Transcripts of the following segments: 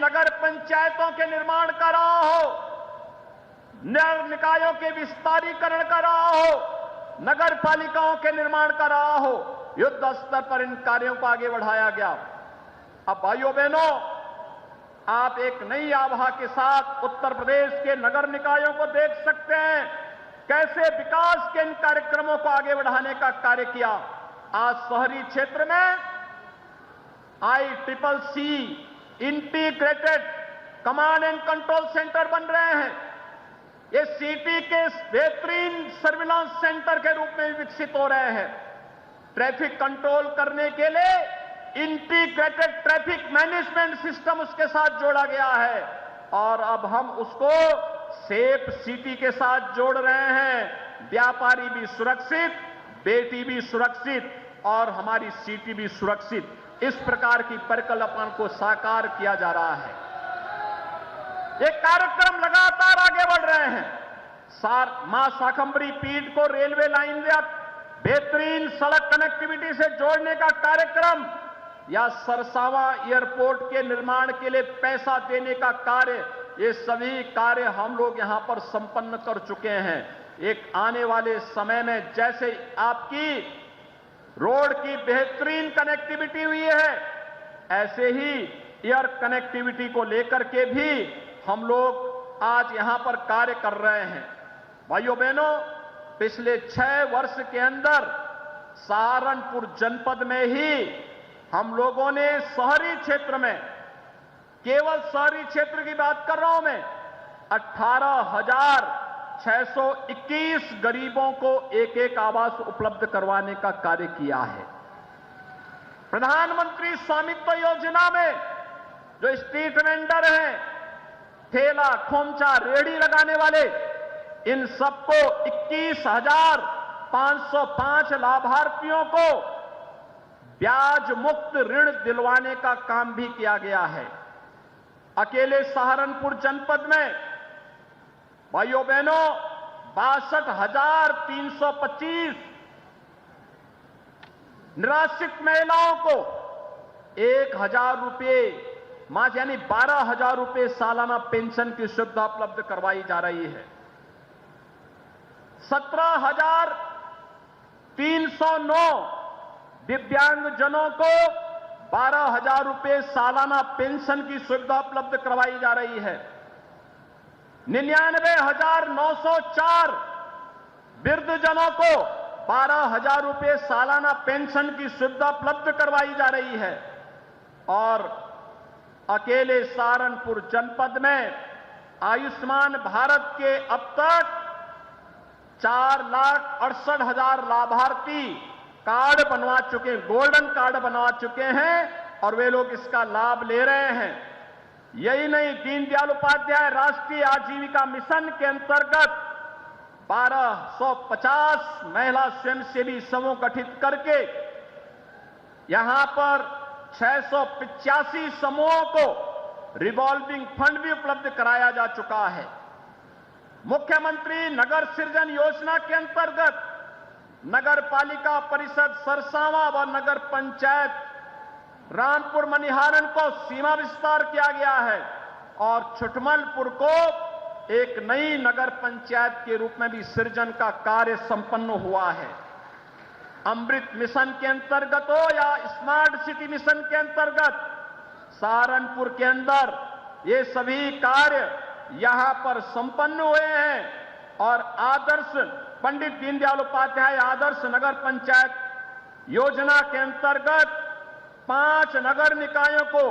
नगर पंचायतों के निर्माण का रहा हो, नगर निकायों के विस्तारीकरण का रहा हो, नगर पालिकाओं के निर्माण का रहा हो, युद्ध स्तर पर इन कार्यों को आगे बढ़ाया गया। अब भाइयों बहनों, आप एक नई आभा के साथ उत्तर प्रदेश के नगर निकायों को देख सकते हैं, कैसे विकास के इन कार्यक्रमों को आगे बढ़ाने का कार्य किया। आज शहरी क्षेत्र में ICCC integrated command and control centre बन रहे हैं। ये सिटी के बेहतरीन सर्विलांस सेंटर के रूप में विकसित हो रहे हैं। ट्रैफिक कंट्रोल करने के लिए इंटीग्रेटेड ट्रैफिक मैनेजमेंट सिस्टम उसके साथ जोड़ा गया है और अब हम उसको सेफ सिटी के साथ जोड़ रहे हैं। व्यापारी भी सुरक्षित, बेटी भी सुरक्षित और हमारी सिटी भी सुरक्षित, इस प्रकार की परिकल्पना को साकार किया जा रहा है। ये कार्यक्रम लगातार आगे बढ़ रहे हैं। मां शाकंभरी पीठ को रेलवे लाइन या बेहतरीन सड़क कनेक्टिविटी से जोड़ने का कार्यक्रम या सरसावा एयरपोर्ट के निर्माण के लिए पैसा देने का कार्य, ये सभी कार्य हम लोग यहां पर संपन्न कर चुके हैं। एक आने वाले समय में जैसे आपकी रोड की बेहतरीन कनेक्टिविटी हुई है, ऐसे ही एयर कनेक्टिविटी को लेकर के भी हम लोग आज यहां पर कार्य कर रहे हैं। भाइयों बहनों, पिछले 6 वर्ष के अंदर सहारनपुर जनपद में ही हम लोगों ने शहरी क्षेत्र में, केवल शहरी क्षेत्र की बात कर रहा हूं मैं, 18,621 गरीबों को एक आवास उपलब्ध करवाने का कार्य किया है। प्रधानमंत्री स्वामित्व योजना में जो स्ट्रीट वेंडर हैं, ठेला खोमचा रेहड़ी लगाने वाले, इन सबको 21,505 लाभार्थियों को ब्याज मुक्त ऋण दिलवाने का काम भी किया गया है। अकेले सहारनपुर जनपद में भाइयों बहनों 62,325 निराश्रित महिलाओं को 1,000 रुपये मास यानी 12,000 रुपये सालाना पेंशन की सुविधा उपलब्ध करवाई जा रही है। 17,309 दिव्यांगजनों को 12,000 रुपये सालाना पेंशन की सुविधा उपलब्ध करवाई जा रही है। 99,904 वृद्धजनों को 12,000 रुपये सालाना पेंशन की सुविधा उपलब्ध करवाई जा रही है। और अकेले सहारनपुर जनपद में आयुष्मान भारत के अब तक 4,68,000 लाभार्थी कार्ड बनवा चुके, गोल्डन कार्ड बनवा चुके हैं और वे लोग इसका लाभ ले रहे हैं। यही नहीं, दीनदयाल उपाध्याय राष्ट्रीय आजीविका मिशन के अंतर्गत 1250 महिला स्वयंसेवी समूह गठित करके यहां पर 685 समूहों को रिवॉल्विंग फंड भी उपलब्ध कराया जा चुका है। मुख्यमंत्री नगर सृजन योजना के अंतर्गत नगर पालिका परिषद सरसावा व नगर पंचायत रामपुर मनिहारन को सीमा विस्तार किया गया है और छुटमलपुर को एक नई नगर पंचायत के रूप में भी सृजन का कार्य संपन्न हुआ है। अमृत मिशन के अंतर्गत हो या स्मार्ट सिटी मिशन के अंतर्गत सहारनपुर के अंदर ये सभी कार्य यहां पर संपन्न हुए हैं और आदर्श पंडित दीनदयाल उपाध्याय आदर्श नगर पंचायत योजना के अंतर्गत 5 नगर निकायों को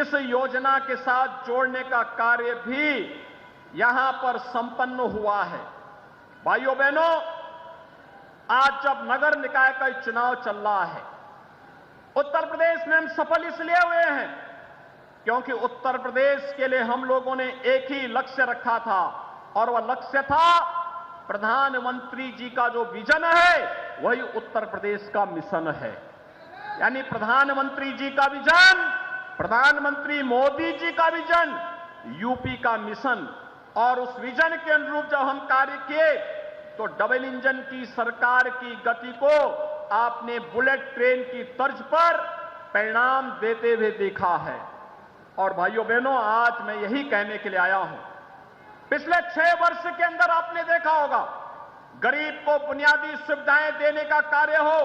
इस योजना के साथ जोड़ने का कार्य भी यहां पर संपन्न हुआ है। भाइयों बहनों, आज जब नगर निकाय का चुनाव चल रहा है, उत्तर प्रदेश में हम सफल इसलिए हुए हैं क्योंकि उत्तर प्रदेश के लिए हम लोगों ने एक ही लक्ष्य रखा था और वह लक्ष्य था प्रधानमंत्री जी का जो विजन है वही उत्तर प्रदेश का मिशन है। यानी प्रधानमंत्री जी का विजन, प्रधानमंत्री मोदी जी का विजन, यूपी का मिशन। और उस विजन के अनुरूप जब हम कार्य किए तो डबल इंजन की सरकार की गति को आपने बुलेट ट्रेन की तर्ज पर परिणाम देते हुए देखा है। और भाइयों बहनों, आज मैं यही कहने के लिए आया हूं। पिछले 6 वर्ष के अंदर आपने देखा होगा, गरीब को बुनियादी सुविधाएं देने का कार्य हो,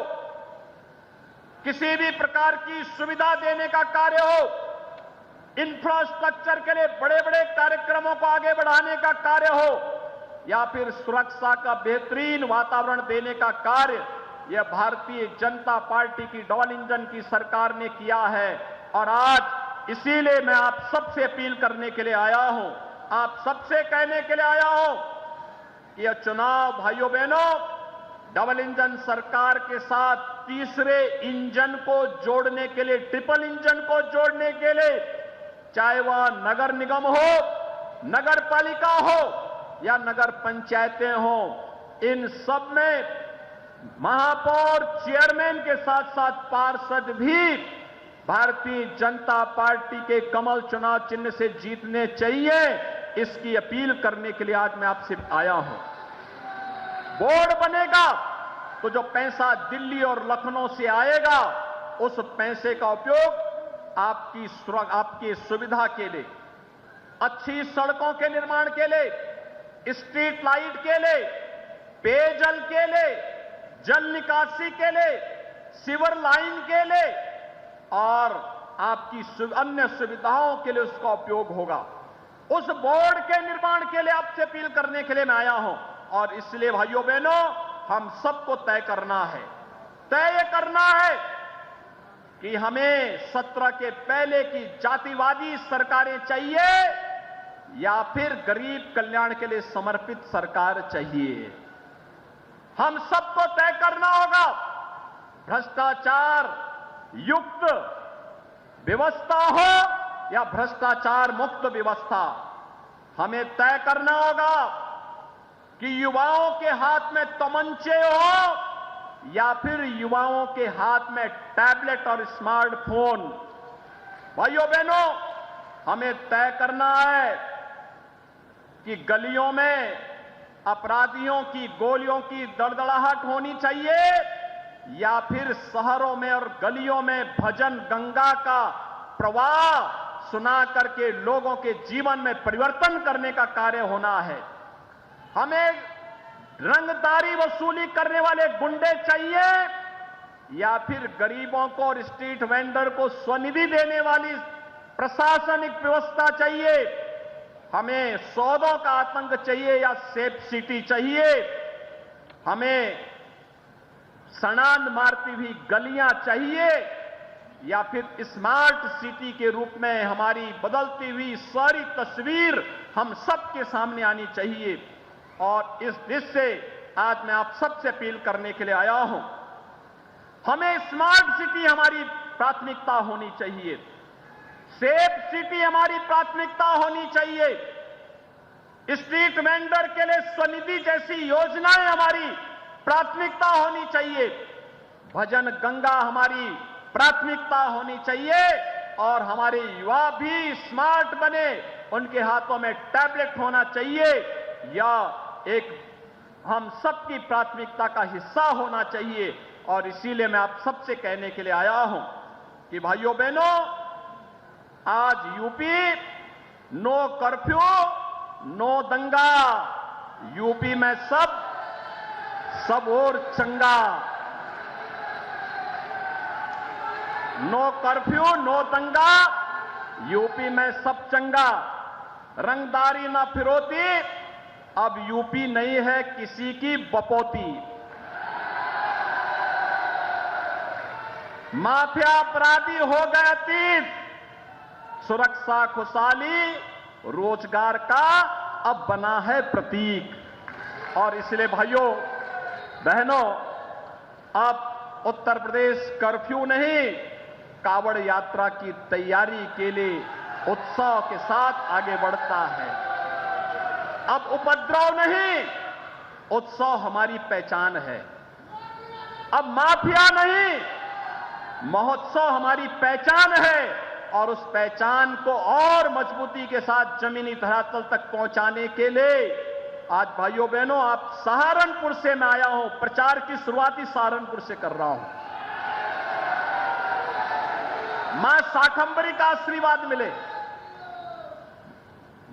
किसी भी प्रकार की सुविधा देने का कार्य हो, इंफ्रास्ट्रक्चर के लिए बड़े बड़े कार्यक्रमों को आगे बढ़ाने का कार्य हो, या फिर सुरक्षा का बेहतरीन वातावरण देने का कार्य, यह भारतीय जनता पार्टी की डबल इंजन की सरकार ने किया है। और आज इसीलिए मैं आप सबसे अपील करने के लिए आया हूं, आप सबसे कहने के लिए आया हूं कि यह चुनाव भाइयों बहनों, डबल इंजन सरकार के साथ तीसरे इंजन को जोड़ने के लिए, ट्रिपल इंजन को जोड़ने के लिए, चाहे वह नगर निगम हो, नगर पालिका हो या नगर पंचायतें हो, इन सब में महापौर, चेयरमैन के साथ साथ पार्षद भी भारतीय जनता पार्टी के कमल चुनाव चिन्ह से जीतने चाहिए। इसकी अपील करने के लिए आज मैं आपसे आया हूं। बोर्ड बनेगा तो जो पैसा दिल्ली और लखनऊ से आएगा, उस पैसे का उपयोग आपकी सुविधा के लिए, अच्छी सड़कों के निर्माण के लिए, स्ट्रीट लाइट के लिए, पेयजल के लिए, जल निकासी के लिए, सीवर लाइन के लिए और आपकी अन्य सुविधाओं के लिए उसका उपयोग होगा। उस बोर्ड के निर्माण के लिए आपसे अपील करने के लिए मैं आया हूं। और इसलिए भाइयों बहनों, हम सबको तय करना है कि हमें 17 के पहले की जातिवादी सरकारें चाहिए या फिर गरीब कल्याण के लिए समर्पित सरकार चाहिए। हम सबको तय करना होगा। भ्रष्टाचार युक्त व्यवस्था हो या भ्रष्टाचार मुक्त व्यवस्था, हमें तय करना होगा कि युवाओं के हाथ में तमंचे हो या फिर युवाओं के हाथ में टैबलेट और स्मार्टफोन। भाइयों बहनों, हमें तय करना है कि गलियों में अपराधियों की गोलियों की दड़दड़ाहट होनी चाहिए या फिर शहरों में और गलियों में भजन गंगा का प्रवाह सुना करके लोगों के जीवन में परिवर्तन करने का कार्य होना है। हमें रंगदारी वसूली करने वाले गुंडे चाहिए या फिर गरीबों को और स्ट्रीट वेंडर को स्वनिधि देने वाली प्रशासनिक व्यवस्था चाहिए। हमें सौदों का आतंक चाहिए या सेफ सिटी चाहिए। हमें सड़ांध मारती हुई गलियां चाहिए या फिर स्मार्ट सिटी के रूप में हमारी बदलती हुई सारी तस्वीर हम सबके सामने आनी चाहिए। और इस दृष्टि से आज मैं आप सबसे अपील करने के लिए आया हूं। हमें स्मार्ट सिटी हमारी प्राथमिकता होनी चाहिए, सेफ सिटी हमारी प्राथमिकता होनी चाहिए, स्ट्रीट वेंडर के लिए स्वनिधि जैसी योजनाएं हमारी प्राथमिकता होनी चाहिए, भजन गंगा हमारी प्राथमिकता होनी चाहिए और हमारे युवा भी स्मार्ट बने, उनके हाथों में टैबलेट होना चाहिए या एक हम सबकी प्राथमिकता का हिस्सा होना चाहिए। और इसीलिए मैं आप सबसे कहने के लिए आया हूं कि भाइयों बहनों, आज यूपी नो कर्फ्यू नो दंगा, यूपी में सब और चंगा। नो कर्फ्यू नो दंगा, यूपी में सब चंगा। रंगदारी ना फिरौती, अब यूपी नहीं है किसी की बपौती। माफिया अपराधी हो गए अतीत, सुरक्षा खुशहाली रोजगार का अब बना है प्रतीक। और इसलिए भाइयों बहनों, अब उत्तर प्रदेश कर्फ्यू नहीं, कावड़ यात्रा की तैयारी के लिए उत्साह के साथ आगे बढ़ता है। अब उपद्रव नहीं, उत्सव हमारी पहचान है। अब माफिया नहीं, महोत्सव हमारी पहचान है। और उस पहचान को और मजबूती के साथ जमीनी धरातल तक पहुंचाने के लिए आज भाइयों बहनों, आप सहारनपुर से मैं आया हूं, प्रचार की शुरुआती सहारनपुर से कर रहा हूं। मां शाकंभरी का आशीर्वाद मिले,